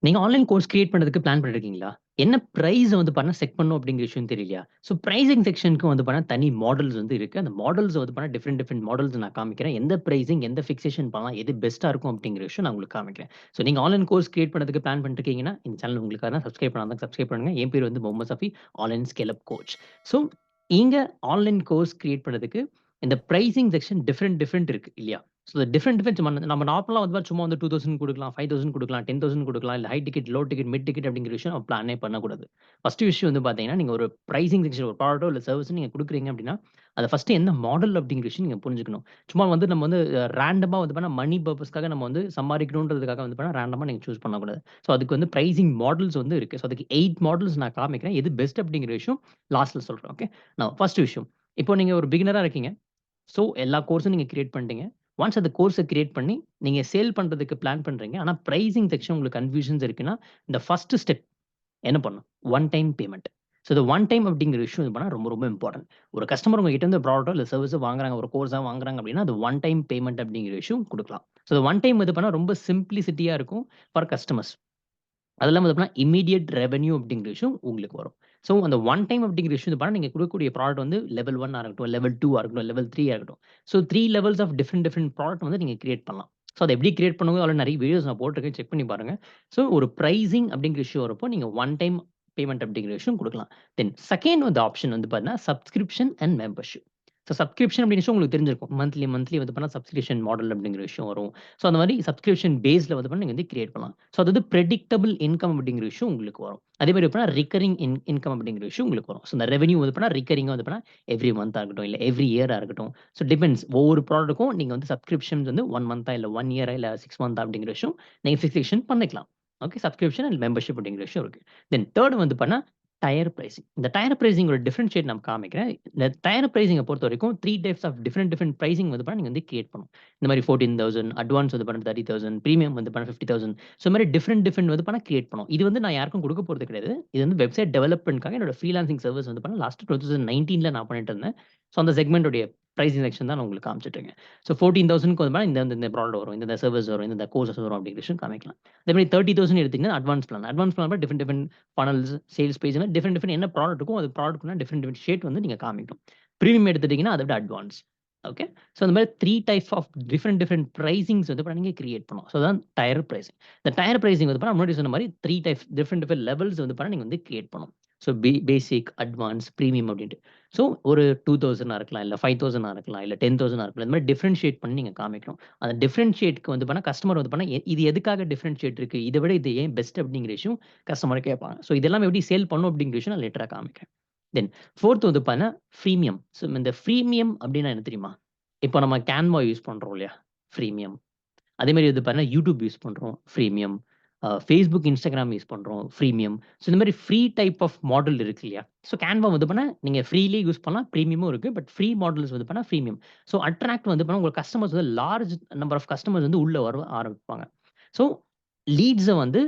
நீங்க online course create பண்றதுக்கு plan பண்ணிருக்கீங்களா? என்ன பிரைஸ் வந்து பண்ண செட் பண்ணணும் அப்படிங்கிற விஷயம் தெரியலையா? ஸோ பிரைசிங் செக்ஷனுக்கு வந்து பண்ணா தனி மாடல்ஸ் வந்து இருக்கு. அந்த மாடல்ஸ் வந்து பண்ணா டிஃபரெண்ட் மாடல்ஸ் நான் காமிக்கிறேன். எந்த பிரைசிங், எந்த ஃபிக்சேஷன் பண்ணலாம், எது பெஸ்ட்டா இருக்கும் அப்படிங்கிற விஷயம் நான் உங்களுக்கு காமிக்கிறேன். ஸோ நீங்க ஆன்லைன் கோர்ஸ் கிரியேட் பண்ணதுக்கு பிளான் பண்ணிருக்கீங்கன்னா, இந்த சேனல் உங்களுக்காக தான். சப்ஸ்கிரைப் பண்ணாதவங்க சப்ஸ்கிரைப் பண்ணுங்க. என் பேர் வந்து Mohammed Safi, online scale up coach. So இங்க ஆன்லைன் கோர்ஸ் கிரியேட் பண்றதுக்கு இந்த பிரைசிங் செக்ஷன் டிஃபரெண்ட் இருக்கு இல்லையா? ஸோ டிஃபரெண்ட் நம்ம நார்மலா வந்து சும்மா வந்து 2000 குடுக்கலாம், 5000 குடுக்கலாம், 10,000 குடுக்கலாம். இல்ல high ticket, low ticket, mid ticket அப்படிங்கிற விஷயம் நம்ம பிளானே பண்ணக்கூடாது. ஃபர்ஸ்ட் விஷயம் வந்து பார்த்தீங்கன்னா, நீங்க ஒரு பிரைசிங் செக்ஷன் ஒரு ப்ராடக்ட்டோ இல்ல சர்விஸோ நீங்க குடுக்குறீங்க அப்படின்னா, அத ஃபர்ஸ்ட் என்ன மாடல் அப்படிங்கிற விஷயம் நீங்க புரிஞ்சுக்கணும். சும்மா வந்து நம்ம வந்து ரேண்டமா வந்து மணி பர்ப்பஸ்க்காக நம்ம வந்து சம்பாரிக்கணுன்றதுக்காக வந்து ரேண்டமா நீங்க சூஸ் பண்ணக்கூடாது. ஸோ அதுக்கு வந்து பிரைசிங் மாடல்ஸ் வந்து இருக்கு. ஸோ அதுக்கு 8 மாடல்ஸ் நான் காமிக்கிறேன். எது பெஸ்ட் அப்படிங்கிற விஷயம் லாஸ்ட்ல சொல்றேன். ஓகே. நான் ஃபர்ஸ்ட் விஷயம். இப்போ நீங்க ஒரு பிகினரா இருக்கீங்க. ஸோ, எல்லா கோர்ஸும் நீங்க கிரியேட் பண்ணிட்டீங்க. ஒன்ஸ் அந்த கோர்ஸ கிரியேட் பண்ணி, நீங்க சேல் பண்றதுக்கு பிளான் பண்றீங்க. ஆனா, பிரைசிங் செக்ஷன் உங்களுக்கு கன்ஃப்யூஷன்ஸ் இருக்குன்னா, இந்த ஃபர்ஸ்ட் ஸ்டெப் என்ன பண்ணணும்? One time payment. ஸோ, இந்த ஒன் டைம் அப்படிங்கிற விஷயம் இது பண்ணா ரொம்ப இம்பார்ட்டன்ட். ஒரு கஸ்டமர் உங்ககிட்ட இருந்து ப்ராடக்ட்டோ இல்ல சர்விஸோ வாங்குறாங்க, ஒரு கோர்ஸா வாங்குறாங்க அப்படின்னா, அது ஒன் டைம் பேமெண்ட் அப்படிங்கிற விஷயம் குடுக்கலாம். ஸோ, ஒன் டைம் இது பண்ணா ரொம்ப சிம்ப்ளிசிட்டியா இருக்கும் ஃபார் கஸ்டமர்ஸ். அது இல்லாம பார்த்தீங்கன்னா, இம்மீடியேட் ரெவென்யூ அப்படிங்கிற விஷயம் உங்களுக்கு வரும். ஸோ, அந்த ஒன் டைம் அப்படிங்கிற விஷயம் இது பண்ணா, நீங்க குடுக்கக்கூடிய ப்ராடக்ட் வந்து லெவல் 1 இருக்கட்டும், லெவல் 2 இருக்கட்டும், லெவல் 3 இருக்கட்டும். So, 3 levels of different product வந்து நீங்க கிரியேட் பண்ணலாம். ஸோ, அத எப்படி கிரியேட் பண்ணுவோம், அதில நெறைய வீடியோஸ் நான் போட்டுருக்கேன். செக் பண்ணி பாருங்க. ஸோ, ஒரு பிரைசிங் அப்படிங்கிற விஷயம் வரப்போ, நீங்க ஒன் டைம் பேமெண்ட் அப்படிங்கிற விஷயம் குடுக்கலாம். தென் செகண்ட் வந்து ஆப்ஷன் வந்து பார்த்தீங்கன்னா, subscription and membership. So, subscription அப்படிங்கிற விஷயம் உங்களுக்கு தெரிஞ்சிருக்கும். மந்த்லி வந்து பண்ணா சப்ஸ்கிரிப்ஷன் மாடல் அப்படிங்கிற விஷயம் வரும். ஸோ, அந்த மாரி சப்ஸ்கிரிப்ஷன் பேஸ்ல வந்து நீங்க வந்து கிரியேட் பண்ணலாம். ஸோ, அது வந்து பிரெடிக்டபிள் இன்கம் அப்படிங்கிற விஷயம் உங்களுக்கு வரும். அதே மாரி எப்படின்னா ரிக்கரிங் இன்கம் அப்படிங்கிற விஷயம் உங்களுக்கு வரும். ஸோ, இந்த ரெவென்யூ வந்து ரிக்கரிங்கா வந்து எவ்ரி மந்த்தா இருக்கட்டும், இல்ல எவ்ரி இயரா இருக்கட்டும். So, depends. ஒவ்வொரு ப்ராடக்ட்க்கும் நீங்க வந்து சப்ஸ்கிரிப்ஷன்ஸ் வந்து 1 மந்த்தா, இல்ல 1 இயரா, இல்ல 6 மந்த்தா அப்படிங்கிற விஷயம் நீங்க ஃபிக்சேஷன் பண்ணிக்கலாம். ஓகே. சப்ஸ்கிரிப்ஷன் அண்ட் மெம்பர்ஷிப் அப்படிங்கிற விஷயம் இருக்கு. தென் தேர்ட் வந்து டயர் பிரைசிங். இந்த டயர் பிரைசிங்கோட டிஃபரன்ஷியேட் நான் காமிக்கிறேன். இந்த டயர் பிரைசிங்க பொறுத்தவரைக்கும் 3 டைப்ஸ் ஆஃப் டிஃபரெண்ட் பிரைசிங் வந்து நீங்க வந்து கிரியேட் பண்ணணும். இந்த மாரி 14,000 அட்வான்ஸ் வந்து 30,000 பிரீமியம் வந்து 50,000. ஸோ, இந்த மாரி டிஃபரெண்ட் வந்து கிரியேட் பண்ணுவோம். இது வந்து நான் யாருக்கும் குடுக்க போறது கிடையாது. இது வந்து வெப்சைட் டெவலப்மென்ட்க்காக என்னோட ஃப்ரீலான்சிங் சர்வீஸ் வந்து லாஸ்ட் 2019ல நான் பண்ணிட்டு இருந்தேன். ஸோ, அந்த செக்மெண்ட் உடைய பிரைசிங் செக்ஷன் தான் நான் உங்களுக்கு காமிச்சுட்டு இருக்கேன். ஸோ, 14,000க்கு வந்து இந்த ப்ராடக்ட் வரும். இந்த சர்வீஸ் வரும். இந்த கோர்ஸஸ் வரும் அப்படிங்கிற விஷயம் காமிக்கலாம். அதே மாரி 30,000 எடுத்தீங்கன்னா advance plan. Advance plan different funnels, sales page different என்ன ப்ராடக்ட் இருக்கோ, அது ப்ராடக்ட்னா டிஃபரெண்ட் ஷேட் வந்து நீங்க காமிக்கும். பிரீமியம் எடுத்துட்டீங்கன்னா, அத விட அட்வான்ஸ். ஓகே. ஸோ, அந்த மாரி 3 டைப் ஆஃப் டிஃபரெண்ட் பிரைசிங்ஸ் வந்து நீங்க கிரியேட் பண்ணணும். ஸோ, அதான் டயர் பிரைசிங். இந்த டயர் பிரைசிங் வந்து முன்னாடி சொன்ன மாரி 3 டைப்ஸ் டிஃபரெண்ட் லெவல்ஸ் வந்து நீங்க வந்து கிரியேட் பண்ணணும். ஸோ, பேசிக், அட்வான்ஸ், பிரீமியம் அப்படின்ட்டு. ஸோ, ஒரு 2000 இருக்கலாம், இல்ல 5000 இருக்கலாம், இல்ல 10,000 இருக்கலாம். இந்த மாரி டிஃபரென்ஷியேட் பண்ணி நீங்க காமிக்கணும். அந்த டிஃபரென்ஷியேட்க்கு வந்து கஸ்டமர் வந்து இது எதுக்காக டிஃபரென்ஷியேட் இருக்கு? இத விட இது ஏன் பெஸ்ட் அப்படிங்கிற விஷயம் கஸ்டமர் கேட்பாங்க. ஸோ, இதெல்லாம் எப்படி சேல் பண்ணும் அப்படிங்கிற விஷயம் நான் லேட்டரா காமிக்கிறேன். தென் 4த் வந்து ஃப்ரீமியம். ஸோ, இந்த ஃப்ரீமியம் அப்படின்னா என்ன தெரியுமா? இப்போ நம்ம Canva யூஸ் பண்றோம் இல்லையா? ஃப்ரீமியம். அதே மாரி வந்து YouTube யூஸ் பண்றோம். ஃப்ரீமியம். Facebook, Instagram யூஸ் பண்றோம். ஃப்ரீமியம். ஸோ, இந்த மாரி ஃப்ரீ டைப் ஆஃப் மாடல் இருக்கு இல்லையா? ஸோ, Canva வந்து நீங்க ஃப்ரீலயே யூஸ் பண்ணலாம். பிரீமியமும் இருக்கு. பட் ஃப்ரீ மாடல்ஸ் வந்து ஃப்ரீமியம். ஸோ, அட்ராக்ட் வந்து உங்க கஸ்டமர்ஸ் வந்து லார்ஜ் நம்பர் ஆஃப் கஸ்டமர்ஸ் வந்து உள்ள வர ஆரம்பிப்பாங்க. ஸோ, லீட்ஸ வந்து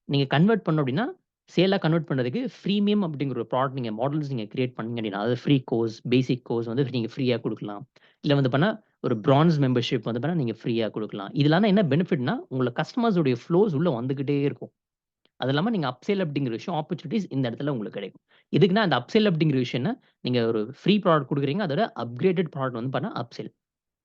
நீங்க கன்வெர்ட் பண்ணணும் அப்டின்னா, சேலா கன்வெர்ட் பண்றதுக்கு ஃப்ரீமியம் அப்படிங்கிற ஒரு ப்ராடக்ட் நீங்க மாடல்ஸ் நீங்க கிரியேட் பண்ணீங்க அப்டின்னா, அதாவது ஃப்ரீ கோர்ஸ், பேசிக் கோர்ஸ் வந்து நீங்க ஃப்ரீயா குடுக்கலாம். இல்ல வந்து ஒரு பிரான்ஸ் மெம்பர்ஷிப் வந்து நீங்க ஃப்ரீயா குடுக்கலாம். இதனால என்ன பெனிஃபிட்னா, உங்கள கஸ்டமர்ஸ் உடைய ஃப்ளோஸ் உள்ள வந்துகிட்டே இருக்கும். அது இல்லாம நீங்க அப்செல் அப்படிங்கிற விஷயம் ஆப்பர்ச்சுனிட்டீஸ் இந்த இடத்துல உங்களுக்கு கிடைக்கும். எதுக்குன்னா, அந்த அப்செல் அப்படிங்கிற விஷயம்னா, நீங்க ஒரு ஃப்ரீ ப்ராடக்ட் குடுக்குறீங்க. அதோட அப்கிரேடட் ப்ராடக்ட் வந்து அப்செல்.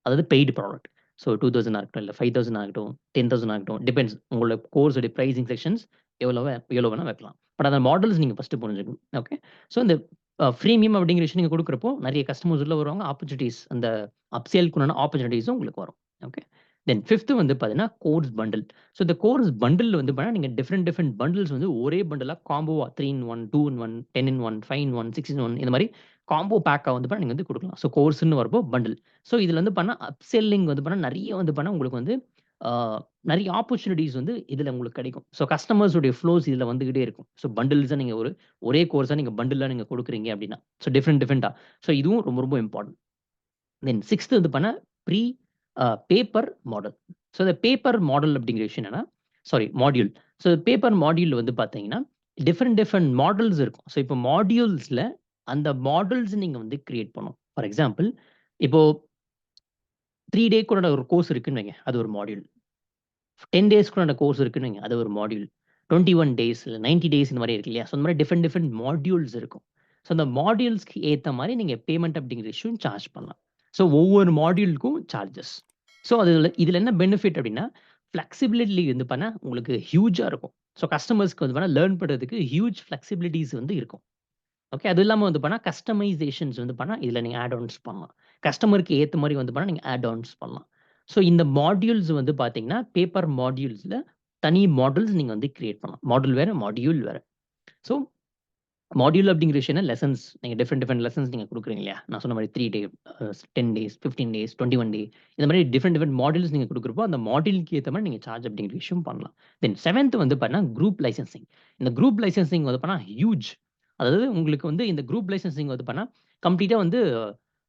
அதாவது பெய்ட் ப்ராடக்ட். ஸோ 2000 இருக்கட்டும், இல்ல 5000 ஆகட்டும், 10,000 ஆகட்டும், டிபெண்ட்ஸ். உங்களோட கோர்ஸ் உடைய பிரைசிங் செக்ஷன்ஸ் எவ்வளோ வேணா வைக்கலாம். பட் அந்த மாடல்ஸ் நீங்க ஃபர்ஸ்ட் புரிஞ்சுக்கணும். ஓகே. ஸோ இந்த ஃப்ரீமியம் அப்படிங்கிற விஷயம் நீங்க குடுக்குறப்போ, நெறைய கஸ்டமர்ஸ் உள்ள வருவாங்க. ஆப்பர்ச்சுனிட்டீஸ் அந்த அப்சேல்க்கு உண்டான ஆப்பர்ச்சுனிட்டீஸும் உங்களுக்கு வரும். ஓகே. தென் 5த் வந்து பார்த்தீங்கன்னா, கோர்ஸ் பண்டில். ஸோ இந்த கோர்ஸ் பண்டில் வந்து நீங்க டிஃபரெண்ட் பண்டில்ஸ் வந்து ஒரே பண்டிலா காம்போவா 3 இன் 1, 2 இன் 1, 10 இன் 1, 5 இன் 1, 6 இன் 1 இந்த மாரி காம்போ பேக்கா வந்து நீங்க வந்து குடுக்கலாம். ஸோ கோர்ஸ்ன்னு வரப்போ பண்டில். ஸோ இதுல வந்து அப்செல்லிங் வந்து நெறைய வந்து உங்களுக்கு வந்து ஆ நெறைய ஆப்பர்ச்சுனிட்டீஸ் வந்து இதுல உங்களுக்கு கிடைக்கும். ஸோ கஸ்டமர்ஸ் உடைய ஃப்ளோஸ் இதுல வந்துகிட்டே இருக்கும். ஸோ பண்டில்ஸா நீங்க ஒரே கோர்ஸா நீங்க பண்டிலா நீங்க குடுக்குறீங்க அப்டின்னா. ஸோ டிஃபரெண்டா. ஸோ இதுவும் ரொம்ப இம்பார்ட்டன்ட். தென் 6த் வந்து ப்ரீ பேப்பர் மாடல். ஸோ இந்த பேப்பர் மாடல் அப்படிங்கிற விஷயம் என்னன்னா, sorry module. So paper module வந்து பார்த்தீங்கன்னா, டிஃபரெண்ட் மாடல்ஸ் இருக்கும். ஸோ இப்போ மாடியூல்ஸ்ல அந்த மாடல்ஸ் நீங்க வந்து கிரியேட் பண்ணணும். ஃபார் எக்ஸாம்பிள் இப்போ 3 டேக்குள்ள ஒரு கோர்ஸ் இருக்குன்னு வைங்க. அது ஒரு மாடியூல். 10 டேஸ்க்குள்ள கோர்ஸ் இருக்குன்னு வைங்க. அது ஒரு மாடியூல். 21 டேஸ் இல்ல 90 டேஸ் இந்த மாரி இருக்கு இல்லையா? ஸோ இந்த மாரி டிஃபரெண்ட் மாட்யூல்ஸ் இருக்கும். ஸோ அந்த மாட்யூல்ஸ்க்கு ஏத்த மாரி நீங்க பேமெண்ட் அப்படிங்கிற விஷயம் சார்ஜ் பண்ணலாம். ஸோ ஒவ்வொரு மாட்யூலுக்கும் சார்ஜஸ். ஸோ இதுல என்ன பெனிஃபிட் அப்படின்னா, ஃப்ளெக்ஸிபிலிட்டி வந்து பண்ணா உங்களுக்கு ஹியூஜா இருக்கும். ஸோ கஸ்டமர்ஸ்க்கு வந்து பண்ணா லேர்ன் பண்றதுக்கு ஹியூஜ் ஃப்ளெக்ஸிபிலிட்டீஸ் வந்து இருக்கும். ஓகே. அது இல்லாம வந்து பண்ணா கஸ்டமைசேஷன்ஸ் வந்து பண்ணா இதுல நீங்க ஆட் ஆன்ஸ் பண்ணலாம். கஸ்டமருக்கு ஏத்த மாரி வந்து பண்ணா நீங்க ஆட் ஆன்ஸ் பண்ணலாம். ஸோ இந்த மாட்யூல்ஸ் வந்து பார்த்தீங்கன்னா, பேப்பர் மாட்யூல்ஸ்ல தனி மாடல்ஸ் நீங்க வந்து கிரியேட் பண்ணலாம். மாடல் வேற, மாட்யூல் வேற. ஸோ மாட்யூல் அப்படிங்கிற விஷயம்னா லெசன்ஸ் நீங்க டிஃபரெண்ட் லெசன்ஸ் நீங்க குடுக்குறீங்க இல்லையா? நான் சொன்ன மாரி 3 டே, 10 டேஸ், 15 டேஸ், 21 டே இந்த மாரி டிஃபரெண்ட் மாட்யூல்ஸ் நீங்க குடுக்குறப்போ, அந்த மாட்யூலுக்கு ஏத்த மாரி நீங்க சார்ஜ் அப்படிங்கிற விஷயம் பண்ணலாம். தென் 7த் வந்து பார்த்தீங்கன்னா, குரூப் லைசென்சிங். இந்த குரூப் லைசென்சிங் வந்து பண்ணா ஹியூஜ். அதாவது உங்களுக்கு வந்து இந்த குரூப் லைசென்சிங் வந்து பண்ணா, கம்ப்ளீட்டா வந்து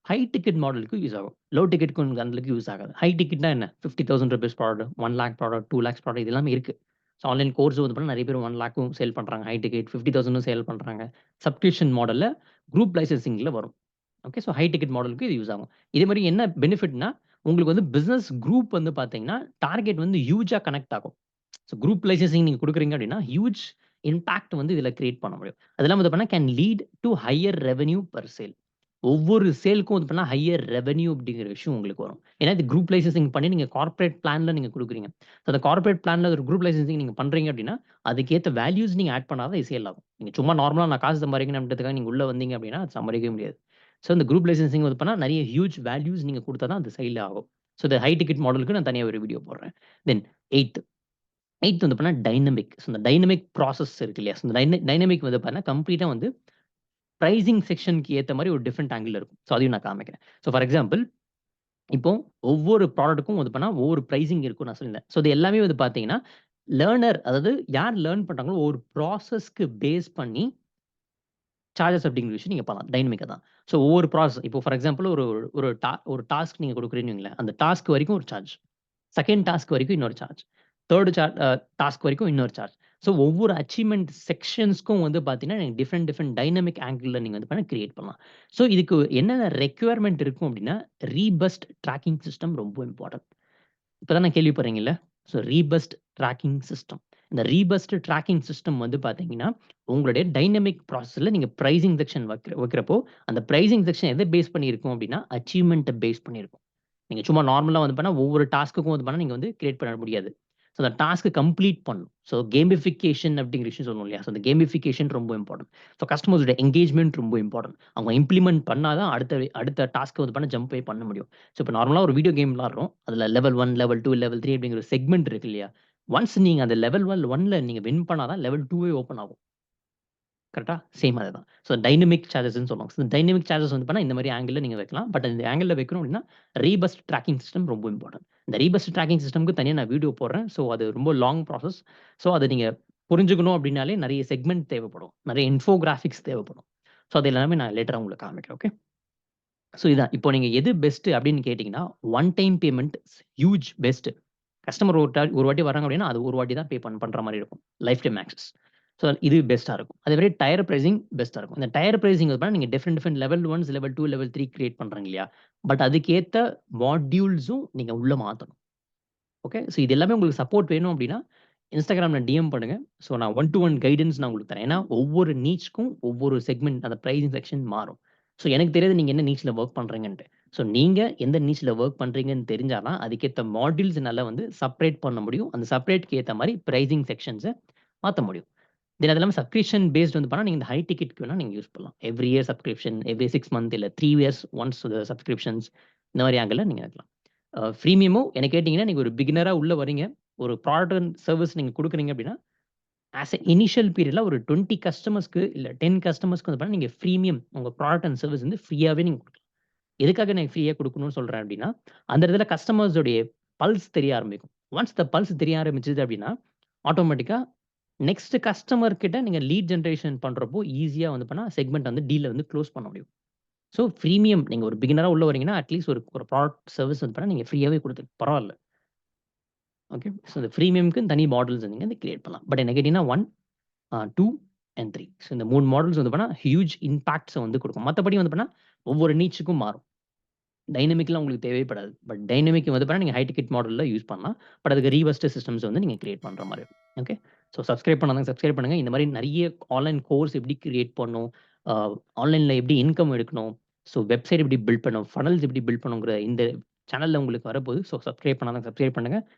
ஹை டிக்கெட் மாடலுக்கு யூஸ் ஆகும். லோ டிக்கெட்க்கு அந்த அளவுக்கு யூஸ் ஆகாது. ஹை டிக்கெட்னா என்ன? ₹50,000 ப்ராடக்ட், 1,00,000 ப்ராடக்ட், 2,00,000 ப்ராடக்ட் இது எல்லாமே இருக்கு. ஸோ ஆன்லைன் கோர்ஸ் வந்து பார்த்தீங்கன்னா, நெறைய பேர் 1,00,000க்கும் சேல் பண்றாங்க. ஹை டிக்கெட் 50,000ம் சேல் பண்றாங்க. சப்ஸ்கிரிப்ஷன் மாடல்ல குரூப் லைசென்சிங்ல வரும். ஓகே. ஸோ ஹை டிக்கெட் மாடலுக்கு இது யூஸ் ஆகும். இதே மாரி என்ன பெனிஃபிட்னா, உங்களுக்கு வந்து பிசினஸ் குரூப் வந்து பார்த்தீங்கன்னா, டார்கெட் வந்து ஹியூஜா கனெக்ட் ஆகும். ஸோ குரூப் லைசென்சிங் நீங்க குடுக்குறீங்க அப்படின்னா, ஹியூஜ் இம்பாக்ட் வந்து இதில கிரியேட் பண்ண முடியும். அது இல்லாம வந்து பார்த்தீங்கன்னா, can lead to higher revenue per sale. ஒவ்வொரு சேலுக்கும் வந்து பார்த்தீங்கன்னா, ஹையர் ரெவென்யூ அப்படிங்கிற விஷயம் உங்களுக்கு வரும். ஏன்னா, இது குரூப் லைசென்சிங் பண்ணி நீங்க கார்ப்பரேட் பிளான்ல நீங்க குடுக்குறீங்க. ஸோ அந்த கார்ப்பரேட் பிளான்ல ஒரு குரூப் லைசென்சிங் நீங்க பண்றீங்க அப்படின்னா, அதுக்கேத்த வேல்யூஸ் நீங்க ஆட் பண்ணா தான் இது சேல் ஆகும். நீங்க சும்மா நார்மலா நான் காசு சம்பாரிக்கணும் அப்படின்றதுக்காக நீங்க உள்ள வந்தீங்க அப்படின்னா, அது சம்பாரிக்கவே முடியாது. ஸோ இந்த குரூப் லைசென்சிங் வந்து பண்ணா நெறைய ஹியூஜ் வேல்யூஸ் நீங்க குடுத்தா தான் அது சேல் ஆகும். ஸோ இந்த ஹை டிக்கெட் மாடலுக்கு நான் தனியா ஒரு வீடியோ போடுறேன். தென் 8த் 8த் வந்து பார்த்தீங்கன்னா டைனமிக். ஸோ இந்த டைனமிக் ப்ராசஸ் இருக்கு இல்லையா? ஸோ இந்த டைனமிக் வந்து பார்த்தீங்கன்னா, கம்ப்ளீட்டா வந்து பிரைசிங் செக்ஷன்க்கு ஏத்த மாரி ஒரு டிஃபரெண்ட் ஆங்கிள்ல இருக்கும். ஸோ அதையும் நான் காமிக்கிறேன். ஸோ ஃபார் எக்ஸாம்பிள் இப்போ ஒவ்வொரு ப்ராடக்ட்க்கும் வந்து பண்ணா ஒவ்வொரு பிரைசிங் இருக்கும்னு நான் சொல்லியிருந்தேன். ஸோ இது எல்லாமே வந்து பார்த்தீங்கன்னா, லேர்னர் அதாவது யார் லேர்ன் பண்றாங்களோ ஒரு ப்ராசஸ்க்கு பேஸ் பண்ணி சார்ஜஸ் அப்படிங்கிற விஷயம் நீங்க பண்ணலாம். டைனமிக்கா தான். ஸோ ஒவ்வொரு ப்ராசஸ் இப்போ ஃபார் எக்ஸாம்பிள் ஒரு ஒரு ஒரு டாஸ்க் நீங்க குடுக்குறீங்கன்னு வைங்களேன். அந்த டாஸ்க் வரைக்கும் ஒரு சார்ஜ். செகண்ட் டாஸ்க் வரைக்கும் இன்னொரு சார்ஜ். 3 டாஸ்க் வரைக்கும் இன்னொரு சார்ஜ். ஸோ ஒவ்வொரு அச்சீவ்மென்ட் செக்ஷன்ஸ்க்கும் வந்து பார்த்தீங்கன்னா, நீங்க டிஃபரெண்ட் டைனமிக் ஆங்கிள்ல நீங்க வந்து பண்ண கிரியேட் பண்ணலாம். ஸோ இதுக்கு என்னென்ன ரெக்யர்மென்ட் இருக்கும் அப்டின்னா, ரீபஸ்ட் ட்ராக்கிங் சிஸ்டம் ரொம்ப இம்பார்ட்டன்ட். இப்ப தான் நான் கேள்விப்படுறீங்கல்ல. So robust tracking system. இந்த ரீபஸ்ட் ட்ராக்கிங் சிஸ்டம் வந்து பார்த்தீங்கன்னா, உங்களுடைய டைனமிக் ப்ராசஸ்ல நீங்க பிரைசிங் செக்ஷன் வைக்கிறப்போ, அந்த பிரைசிங் செக்ஷன் எத பேஸ் பண்ணி இருக்கும் அப்டின்னா, அச்சீவ்மென்ட்ட பேஸ் பண்ணி இருக்கும். நீங்க சும்மா நார்மலா வந்து பண்ணா, ஒவ்வொரு டாஸ்க்குக்கும் வந்து பண்ணா, நீங்க வந்து கிரியேட் பண்ண முடியாது. ஸோ அந்த டாஸ்க்க கம்ப்ளீட் பண்ணணும். ஸோ கேமிஃபிகேஷன் அப்படிங்கிற விஷயம் சொல்லுவோம் இல்லையா? ஸோ அந்த கேமிஃபிகேஷன் ரொம்ப இம்பார்ட்டன்ட். ஸோ கஸ்டமர்ஸோட என்கேஜ்மென்ட் ரொம்ப இம்பார்ட்டன்ட். அவங்க இம்ப்ளிமெண்ட் பண்ணா தான் அடுத்த டாஸ்க்க வந்து பண்ண ஜம்பே பண்ண முடியும். ஸோ இப்ப நார்மலா ஒரு வீடியோ கேம் விளையாடுறோம். அதுல லெவல் 1, லெவல் 2, லெவல் 3 அப்படிங்கிற ஒரு செக்மென்ட் இருக்கு இல்லையா? ஒன்ஸ் நீங்க அந்த லெவல் 1ல நீங்க வின் பண்ணா தான் லெவல் 2வே ஓப்பன் ஆகும். கரெக்ட்டா? சேம் அதேதான். ஸோ டைனமிக் சார்ஜஸ்ன்னு சொல்லுவாங்க. ஸோ டைனமிக் சார்ஜஸ் வந்து பண்ணா இந்த மாரி ஆங்கிள்ல நீங்க வைக்கலாம். பட் இந்த ஆங்கிள்ல வைக்கணும் அப்டின்னா, ரீபஸ்ட் ட்ராக்கிங் சிஸ்டம் ரொம்ப இம்பார்ட்டன்ட். இந்த ரீபஸ்ட் ட்ராக்கிங் சிஸ்டம்க்கு தனியா நான் வீடியோ போடுறேன். ஸோ அது ரொம்ப லாங் ப்ராசஸ். ஸோ அத நீங்க புரிஞ்சுக்கணும் அப்டின்னாலே நெறைய செக்மென்ட் தேவைப்படும். நெறைய இன்ஃபோகிராபிக்ஸ் தேவைப்படும். ஸோ அது எல்லாமே நான் லேட்டரா உங்களுக்கு காமிக்கிறேன். ஓகே. ஸோ இதான். இப்போ நீங்க எது பெஸ்ட் அப்டின்னு கேட்டீங்கன்னா, one time payment huge best. Customer ஒரு வாட்டி வராங்க அப்டின்னா, அது ஒரு வாட்டி தான் பண்ற மாரி இருக்கும். Life time access. ஸோ இது பெஸ்ட்டா இருக்கும். அதே மாரி டயர் பிரைசிங் பெஸ்ட்டா இருக்கும். இந்த டயர் பிரைசிங் வந்து நீங்க different level 1, level 2, level 3 create பண்றீங்க இல்லையா? பட் அதுக்கேத்த மாட்யூல்ஸும் நீங்க உள்ள மாத்தணும். ஓகே. ஸோ இது எல்லாமே உங்களுக்கு சப்போர்ட் வேணும் அப்டின்னா, Instagramல டிஎம் பண்ணுங்க. ஸோ நான் ஒன் டூ ஒன் கைடன்ஸ் நான் உங்களுக்கு தரேன். ஏன்னா, ஒவ்வொரு நீச்க்கும் ஒவ்வொரு செக்மென்ட் அந்த பிரைசிங் செக்ஷன் மாறும். ஸோ எனக்கு தெரியாது நீங்க என்ன நீச்ல வொர்க் பண்றீங்கன்ட்டு. ஸோ நீங்க எந்த நீச்ல வொர்க் பண்றீங்கன்னு தெரிஞ்சா தான், அதுக்கேத்த மாட்யூல்ஸ் என்னால வந்து செப்பரேட் பண்ண முடியும். அந்த செப்பரேட்க்கு ஏத்த மாரி பிரைசிங் செக்ஷன்ஸ மாத்த முடியும். தென் அது இல்லாம சப்ஸ்கிரிப்ஷன் பேஸ்ட் வந்து பண்ணா, நீங்க இந்த ஹை டிக்கெட்க்கு வேணா நீங்க யூஸ் பண்ணலாம். Every year subscription, every 6 month இல்ல 3 இயர்ஸ் ஒன்ஸ் சப்ஸ்கிரிப்ஷன்ஸ் இந்த மாரி ஆங்கிள்ல நீங்க இருக்கலாம். ஃப்ரீமியமும் என்ன கேட்டீங்கன்னா, நீங்க ஒரு பிகினரா உள்ள வரீங்க. ஒரு ப்ராடக்ட் அண்ட் சர்விஸ் நீங்க குடுக்குறீங்க அப்டின்னா, ஆஸ் எ இனிஷியல் பீரியட்ல ஒரு 20 கஸ்டமர்ஸ்க்கு இல்ல 10 கஸ்டமர்ஸ்க்கு வந்து பண்ணா, நீங்க பிரீமியம் உங்க ப்ராடக்ட் அண்ட் சர்விஸ் வந்து ஃப்ரீயாவே நீங்க குடுக்கலாம். எதுக்காக நான் ஃப்ரீயா குடுக்கணும்னு சொல்றேன் அப்டின்னா, அந்த இடத்துல கஸ்டமர்ஸோடைய பல்ஸ் தெரிய ஆரம்பிக்கும். ஒன்ஸ் பல்ஸ் தெரிய ஆரம்பிச்சது அப்டின்னா, ஆட்டோமேட்டிக்கா நெக்ஸ்ட் கஸ்டமர் கிட்ட நீங்க லீட் ஜெனரேஷன் பண்றப்போ ஈஸியா வந்து பண்ணா செக்மென்ட் வந்து டீல வந்து குளோஸ் பண்ண முடியும். ஸோ பிரீமியம் நீங்க ஒரு பிகினரா உள்ள வரீங்கன்னா, அட்லீஸ்ட் ஒரு ஒரு ப்ராடக்ட் சர்விஸ் வந்து பண்ணா நீங்க ஃப்ரீயாவே குடுத்து பரவால்ல. ஓகே. ஸோ இந்த ஃப்ரீமியம்க்கு தனி மாடல்ஸ் நீங்க வந்து கிரியேட் பண்ணலாம். பட் என்ன கேட்டீங்கன்னா 1, 2 அண்ட் 3. ஸோ இந்த 3 மாடல்ஸ் வந்து பண்ணா ஹியூஜ் இம்பாக்ட்ஸ வந்து குடுக்கும். மத்தபடி வந்து பண்ணா ஒவ்வொரு நீட்ஸ்க்கும் மாறும். டைனமிக்லாம் உங்களுக்கு தேவைப்படாது. பட் டைனமிக் வந்து பண்ணா நீங்க ஹை டிக்கெட் மாடல்ல யூஸ் பண்ணலாம். பட் அதுக்கு ரீவர்ஸ்ட் சிஸ்டம்ஸ் வந்து நீங்க கிரியேட் பண்ற மாரி இருக்கும். ஓகே. ஸோ சப்ஸ்கிரைப் பண்ணாதவங்க சப்ஸ்கிரைப் பண்ணுங்க. இந்த மாரி நெறைய ஆன்லைன் கோர்ஸ் எப்படி கிரியேட் பண்ணணும்? அ ஆன்லைன்ல எப்படி இன்கம் எடுக்கணும்? ஸோ வெப்சைட் எப்படி பில்ட் பண்ணணும்? ஃபனல்ஸ் எப்படி பில்ட் பண்ணணுங்கிற இந்த சேனல்ல உங்களுக்கு வரப்போது. ஸோ சப்ஸ்கிரைப் பண்ணாதவங்க சப்ஸ்கிரைப் பண்ணுங்க.